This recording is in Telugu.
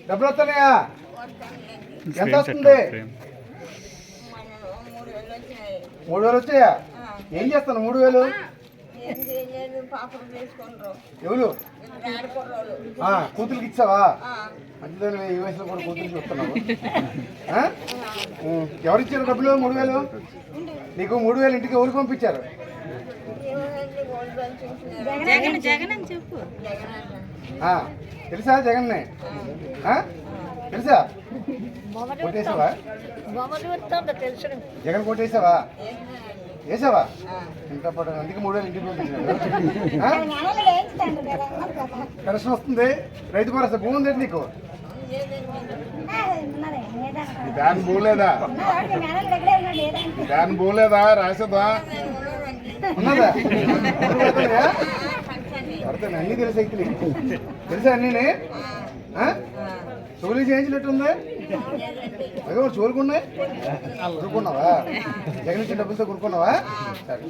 డబ్బులు వస్తున్నాయా? ఎంత వస్తుంది? 3000 వచ్చాయా? ఏం చేస్తాను 3000? ఎవరు కూతురికి ఇచ్చావా? మంచిదని ఈ వయసులో కూడా కూతురికి వస్తున్నావు. ఎవరిచ్చారు డబ్బులు? 3000 నీకు 3000 ఇంటికి ఎవరు పంపించారు? తెలుసా జగన్నే? తెలుసా? కొట్టేసావా? జగన్ కొట్టేసావా? వేసావా? ఇంకా పడ అందుకే 3000 ఇంటికి పంపించారు. పెన్షన్ వస్తుంది, రైతు భరోసా భూమి ఉంది నీకు? దాని పోలేదా? దాని పోలేదా? రాసేదా? ఉన్నదా? పడతాను అన్నీ తెలుసు. అయితే తెలుసా అన్నీ? చోరీ చేయించినట్టుంది. అదే చోరుకున్నాయి కొనుక్కున్నావా? జగన్ ఇచ్చిన డబ్బులతో కొనుక్కున్నావా? సరే.